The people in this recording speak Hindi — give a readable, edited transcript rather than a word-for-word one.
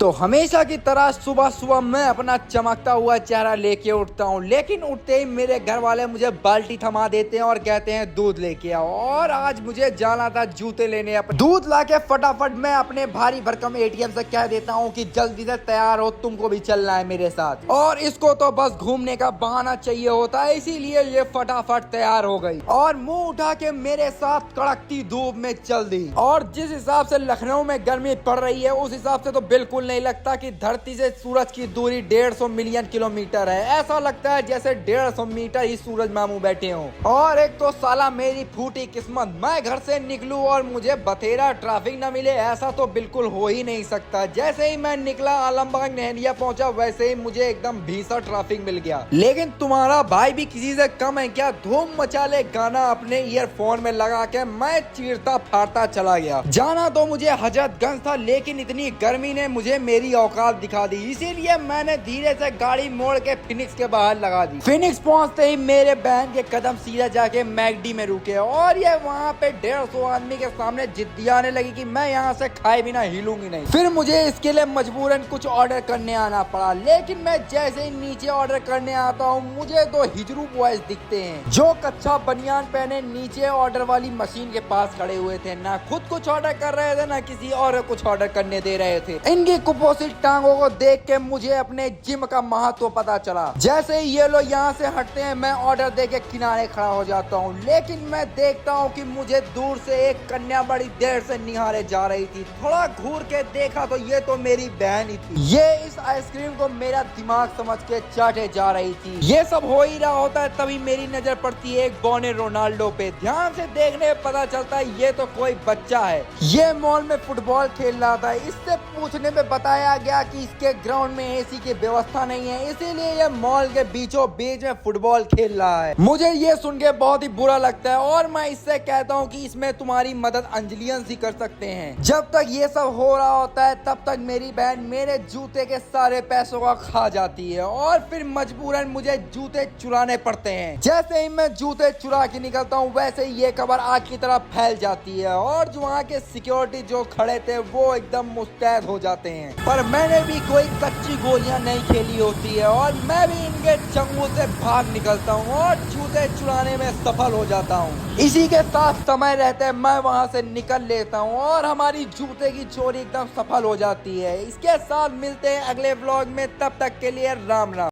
तो हमेशा की तरह सुबह सुबह मैं अपना चमकता हुआ चेहरा लेके उठता हूँ, लेकिन उठते ही मेरे घर वाले मुझे बाल्टी थमा देते हैं और कहते हैं दूध लेके आओ। और आज मुझे जाना था जूते लेने। अपने दूध लाके फटाफट मैं अपने भारी भरकम एटीएम से कह देता हूँ कि जल्दी से तैयार हो, तुमको भी चलना है मेरे साथ। और इसको तो बस घूमने का बहाना चाहिए होता है, इसीलिए ये फटाफट तैयार हो गई और मुंह उठा के मेरे साथ कड़कती धूप में चल दी। और जिस हिसाब से लखनऊ में गर्मी पड़ रही है उस हिसाब से तो बिल्कुल नहीं लगता कि धरती से सूरज की दूरी 150 मिलियन किलोमीटर है। ऐसा लगता है जैसे 150 मीटर ही सूरज मामू बैठे हों। और एक तो साला मेरी फूटी किस्मत, मैं घर से निकलूं और मुझे बथेरा ट्रैफिक न मिले, ऐसा तो बिल्कुल हो ही नहीं सकता। जैसे ही मैं निकला आलमबाग नहरिया पहुंचा, वैसे ही मुझे एकदम भीषण ट्रैफिक मिल गया। लेकिन तुम्हारा भाई भी किसी से कम है क्या? धूम मचा ले गाना अपने ईयरफोन में लगा के मैं चीरता फाड़ता चला गया। जाना तो मुझे हजरतगंज था, लेकिन इतनी गर्मी ने मुझे मेरी औकात दिखा दी, इसीलिए मैंने धीरे से गाड़ी मोड़ के फिनिक्स के बाहर लगा दी। फिनिक्स पहुंचते ही मेरे बहन के कदम सीधा जाके मैकडी में रुके और ये वहां पे 150 आदमी के सामने जिद्दी आने लगी कि मैं यहाँ से खाए बिना हिलूंगी नहीं। फिर मुझे इसके लिए मजबूरन कुछ ऑर्डर करने आना पड़ा, लेकिन मैं जैसे ही नीचे ऑर्डर करने आता हूँ मुझे तो हिजरू बॉयज दिखते हैं जो कच्चा बनियान पहने नीचे ऑर्डर वाली मशीन के पास खड़े हुए थे। ना खुद कुछ ऑर्डर कर रहे थे ना किसी और कुछ ऑर्डर करने दे रहे थे। इनकी कुपोषित टांगों को देख के मुझे अपने जिम का महत्व पता चला। जैसे ही ये लोग यहाँ से हटते हैं मैं ऑर्डर दे के किनारे खड़ा हो जाता हूँ, लेकिन मैं देखता हूँ कि मुझे दूर से एक कन्या बड़ी देर से निहारे जा रही थी। थोड़ा घूर के देखा तो ये तो मेरी बहन ही थी। ये इस आइसक्रीम को मेरा दिमाग समझ के चाटे जा रही थी। ये सब हो ही रहा होता है, तभी मेरी नजर पड़ती है एक बौने रोनाल्डो पे। ध्यान से देखने में पता चलता है ये तो कोई बच्चा है। ये मॉल में फुटबॉल खेल रहा था। इससे पूछने में बताया गया कि इसके ग्राउंड में एसी की व्यवस्था नहीं है, इसीलिए ये मॉल के बीचों बीच में फुटबॉल खेल रहा है। मुझे ये सुन के बहुत ही बुरा लगता है और मैं इससे कहता हूँ कि इसमें तुम्हारी मदद अंजलियंस ही कर सकते हैं। जब तक ये सब हो रहा होता है तब तक मेरी बहन मेरे जूते के सारे पैसों का खा जाती है और फिर मजबूरन मुझे जूते चुराने पड़ते हैं। जैसे ही मैं जूते चुरा के निकलता हूँ वैसे ही ये खबर आग की तरह फैल जाती है और जो वहाँ के सिक्योरिटी जो खड़े थे वो एकदम मुस्तैद हो जाते हैं। पर मैंने भी कोई कच्ची गोलियां नहीं खेली होती है और मैं भी इनके चंगुल से भाग निकलता हूँ और जूते चुराने में सफल हो जाता हूँ। इसी के साथ समय रहते मैं वहाँ से निकल लेता हूँ और हमारी जूते की चोरी एकदम सफल हो जाती है। इसके साथ मिलते हैं अगले व्लॉग में, तब तक के लिए राम राम।